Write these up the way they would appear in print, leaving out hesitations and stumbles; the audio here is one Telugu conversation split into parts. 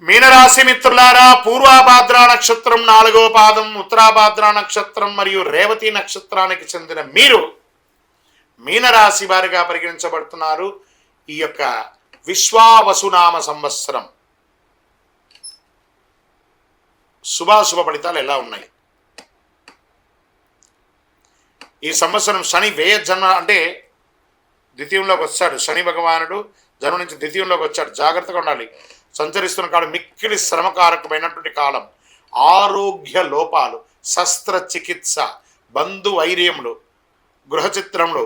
మీనరాశి మిత్రులారా, పూర్వాభాద్ర నక్షత్రం 4వ పాదం, ఉత్తరాభాద్ర నక్షత్రం మరియు రేవతి నక్షత్రానికి చెందిన మీరు మీనరాశి వారిగా పరిగణించబడుతున్నారు. ఈ యొక్క విశ్వావసునామ సంవత్సరం శుభాశుభ ఫలితాలు ఎలా ఉన్నాయి? ఈ సంవత్సరం శని వ్యయ జన్మ అంటే ద్వితీయంలోకి వచ్చాడు. శని భగవానుడు జన్మ నుంచి ద్వితీయంలోకి వచ్చాడు. జాగ్రత్తగా ఉండాలి. సంచరిస్తున్న కాలం మిక్కిలి శ్రమకారకమైనటువంటి కాలం. ఆరోగ్య లోపాలు, శస్త్రచికిత్స, బంధు వైర్యములు, గృహచిత్రములు,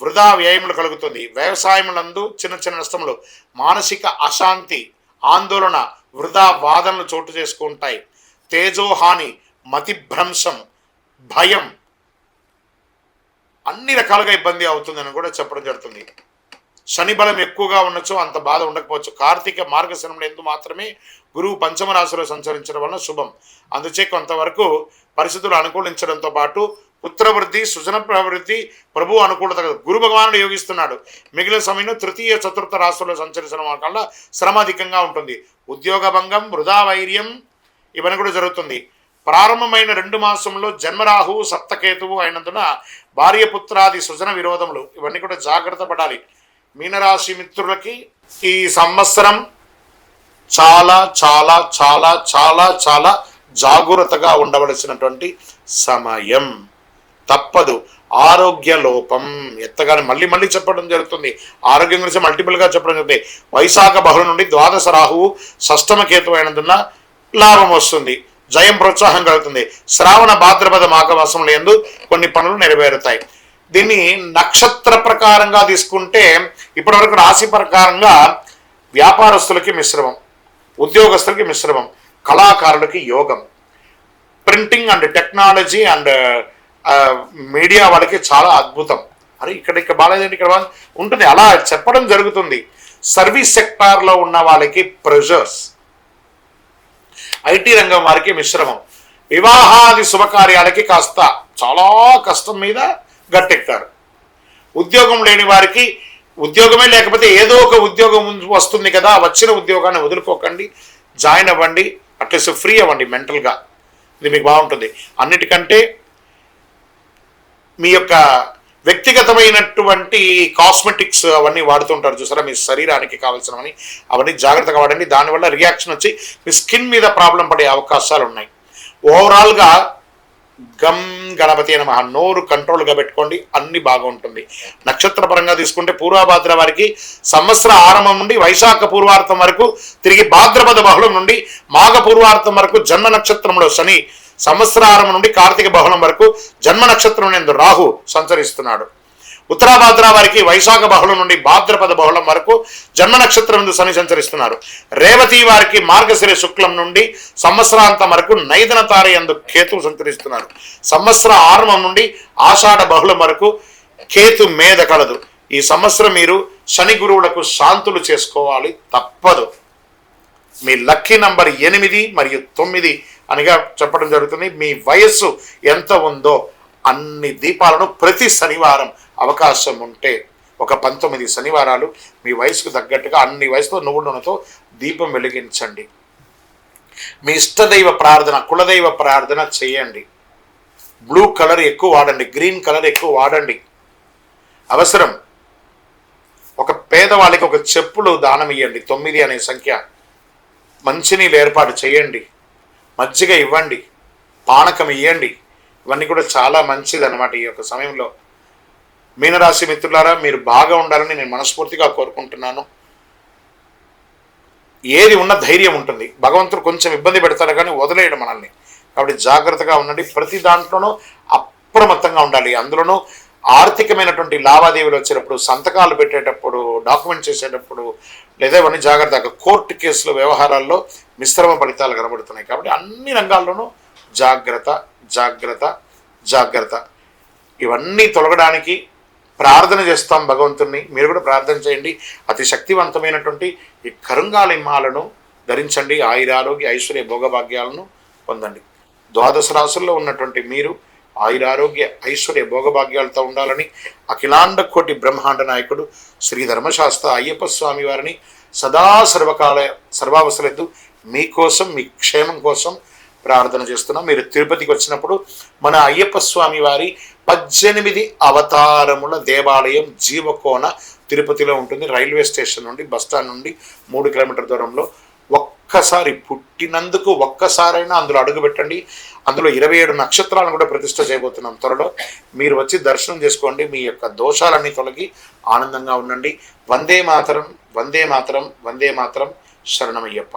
వృధా వ్యయములు కలుగుతుంది. వ్యవసాయములందు చిన్న చిన్న నష్టములు, మానసిక అశాంతి, ఆందోళన, వృధా వాదనలు చోటు చేసుకుంటాయి. తేజోహాని, మతిభ్రంశం, భయం, అన్ని రకాలుగా ఇబ్బంది అవుతుందని కూడా చెప్పడం జరుగుతుంది. శని బలం ఎక్కువగా ఉండొచ్చు, అంత బాధ ఉండకపోవచ్చు. కార్తీక మార్గశిరంలో ఎందు మాత్రమే గురువు పంచమ రాశిలో సంచరించడం వలన శుభం. అందుచే కొంతవరకు పరిస్థితులు అనుకూలించడంతో పాటు పుత్రవృద్ధి, సృజన ప్రవృద్ధి, ప్రభు అనుకూలత, గురు భగవానుడు యోగిస్తున్నాడు. మిగిలిన సమయంలో తృతీయ చతుర్థ రాశుల్లో సంచరించడం వల్ల శ్రమ అధికంగా ఉంటుంది. ఉద్యోగ భంగం, వృధా వైర్యం ఇవన్నీ కూడా జరుగుతుంది. ప్రారంభమైన 2 మాసంలో జన్మరాహువు సప్తకేతువు అయినందున భార్య పుత్రాది సృజన విరోధములు ఇవన్నీ కూడా జాగ్రత్త పడాలి. మీనరాశి మిత్రులకి ఈ సంవత్సరం చాలా చాలా చాలా చాలా చాలా జాగ్రత్తగా ఉండవలసినటువంటి సమయం. తప్పదు. ఆరోగ్య లోపం ఎత్తగానే మళ్ళీ మళ్ళీ చెప్పడం జరుగుతుంది. ఆరోగ్యం గురించి మల్టిపుల్గా చెప్పడం జరుగుతుంది. వైశాఖ బహుళ నుండి ద్వాదశ రాహువు షష్టమ కేతు అయినందున లాభం వస్తుంది. జయం ప్రోత్సాహం కలుగుతుంది. శ్రావణ భాద్రపద మాఘమాసంలో యందు కొన్ని పనులు నెరవేరుతాయి. దీన్ని నక్షత్ర ప్రకారంగా తీసుకుంటే ఇప్పటివరకు రాశి ప్రకారంగా వ్యాపారస్తులకి మిశ్రమం, ఉద్యోగస్తులకి మిశ్రమం, కళాకారులకి యోగం, printing and technology and media వాళ్ళకి చాలా అద్భుతం. అరే ఇక్కడ బాగాలేదండి, ఇక్కడ ఉంటుంది, అలా చెప్పడం జరుగుతుంది. సర్వీస్ సెక్టార్లో ఉన్న వాళ్ళకి ప్రెషర్స్, ఐటీ రంగం వారికి మిశ్రమం, వివాహాది శుభకార్యాలకి కాస్త చాలా కష్టం మీద గట్టెక్కారు. ఉద్యోగం లేని వారికి ఉద్యోగమే లేకపోతే ఏదో ఒక ఉద్యోగం వస్తుంది కదా, వచ్చిన ఉద్యోగాన్ని వదులుకోకండి, జాయిన్ అవ్వండి, అట్లీస్ట్ ఫ్రీ అవ్వండి మెంటల్గా. ఇది మీకు బాగుంటుంది. అన్నిటికంటే మీ యొక్క వ్యక్తిగతమైనటువంటి కాస్మెటిక్స్ అవన్నీ వాడుతుంటారు చూసారా, మీ శరీరానికి కావాల్సినవని అవన్నీ జాగ్రత్తగా వాడండి. దానివల్ల రియాక్షన్ వచ్చి మీ స్కిన్ మీద ప్రాబ్లం పడే అవకాశాలు ఉన్నాయి. ఓవరాల్గా గమ్ గణపతి నమః, నోరు కంట్రోల్గా పెట్టుకోండి, అన్ని బాగా ఉంటుంది. నక్షత్ర పరంగా తీసుకుంటే పూర్వభాద్ర వారికి సంవత్సర ఆరంభం నుండి వైశాఖ పూర్వార్థం వరకు, తిరిగి భాద్రపద బహుళం నుండి మాఘ పూర్వార్థం వరకు జన్మ నక్షత్రంలో శని, సంవత్సరారంభం నుండి కార్తీక బహుళం వరకు జన్మ నక్షత్రం నందు రాహు సంచరిస్తున్నాడు. ఉత్తరాభాద్ర వారికి వైశాఖ బహుళం నుండి భాద్రపద బహుళం వరకు జన్మ నక్షత్రం నందు శని సంచరిస్తున్నారు. రేవతి వారికి మార్గశిర శుక్లం నుండి సంవత్సరాంతం వరకు నైదన తార యందు కేతు సంచరిస్తున్నారు. సంవత్సర ఆరంభం నుండి ఆషాఢ బహుళం వరకు కేతు మేధ కలదు. ఈ సంవత్సరం మీరు శని గురువులకు శాంతులు చేసుకోవాలి, తప్పదు. మీ లక్కీ నంబర్ 8 మరియు 9 అనిగా చెప్పడం జరుగుతుంది. మీ వయస్సు ఎంత ఉందో అన్ని దీపాలను ప్రతి శనివారం అవకాశం ఉంటే ఒక 19 శనివారాలు మీ వయసుకు తగ్గట్టుగా అన్ని వయసుతో నువ్వుల నూనెతో దీపం వెలిగించండి. మీ ఇష్టదైవ ప్రార్థన, కులదైవ ప్రార్థన చేయండి. బ్లూ కలర్ ఎక్కువ వాడండి, గ్రీన్ కలర్ ఎక్కువ వాడండి. అవసరం. ఒక పేదవాళ్ళకి ఒక చెప్పులు దానం ఇవ్వండి, 9 అనే సంఖ్య. మంచినీళ్ళు ఏర్పాటు చేయండి, మజ్జిగ ఇవ్వండి, పానకం ఇవ్వండి. ఇవన్నీ కూడా చాలా మంచిది అన్నమాట. ఈ యొక్క సమయంలో మీనరాశి మిత్రులారా, మీరు బాగా ఉండాలని నేను మనస్ఫూర్తిగా కోరుకుంటున్నాను. ఏది ఉన్న ధైర్యం ఉంటుంది. భగవంతుడు కొంచెం ఇబ్బంది పెడతాడు కానీ వదిలేయడం మనల్ని. కాబట్టి జాగ్రత్తగా ఉండండి. ప్రతి దాంట్లోనూ అప్రమత్తంగా ఉండాలి. అందులోనూ ఆర్థికమైనటువంటి లావాదేవీలు వచ్చేటప్పుడు, సంతకాలు పెట్టేటప్పుడు, డాక్యుమెంట్ చేసేటప్పుడు, లేదా ఇవన్నీ జాగ్రత్తగా. కోర్టు కేసుల వ్యవహారాల్లో మిశ్రమ ఫలితాలు కనబడుతున్నాయి. కాబట్టి అన్ని రంగాల్లోనూ జాగ్రత్త జాగ్రత్త జాగ్రత్త. ఇవన్నీ తొలగడానికి ప్రార్థన చేస్తాం భగవంతుణ్ణి. మీరు కూడా ప్రార్థన చేయండి. అతి శక్తివంతమైనటువంటి ఈ కరుంగాలిమాలను ధరించండి. ఆయురారోగ్య ఐశ్వర్య భోగభాగ్యాలను పొందండి. ద్వాదశ రాశుల్లో ఉన్నటువంటి మీరు ఆయురారోగ్య ఐశ్వర్య భోగభాగ్యాలతో ఉండాలని అఖిలాండ కోటి బ్రహ్మాండ నాయకుడు శ్రీ ధర్మశాస్త్ర అయ్యప్ప స్వామి వారిని సదా సర్వకాల సర్వావసరద్దు మీకోసం, మీ క్షేమం కోసం ప్రార్థన చేస్తున్నాం. మీరు తిరుపతికి వచ్చినప్పుడు మన అయ్యప్ప స్వామి వారి 18 అవతారముల దేవాలయం జీవకోన తిరుపతిలో ఉంటుంది. రైల్వే స్టేషన్ నుండి, బస్టాండ్ నుండి 3 కిలోమీటర్ల దూరంలో. ఒక్కసారి పుట్టినందుకు ఒక్కసారైనా అందులో అడుగు పెట్టండి. అందులో 27 నక్షత్రాలను కూడా ప్రతిష్ఠ చేయబోతున్నాం త్వరలో. మీరు వచ్చి దర్శనం చేసుకోండి. మీ యొక్క దోషాలన్నీ తొలగి ఆనందంగా ఉండండి. వందే మాతరం, వందే మాతరం, వందే మాతరం, శరణమయ్యప్ప.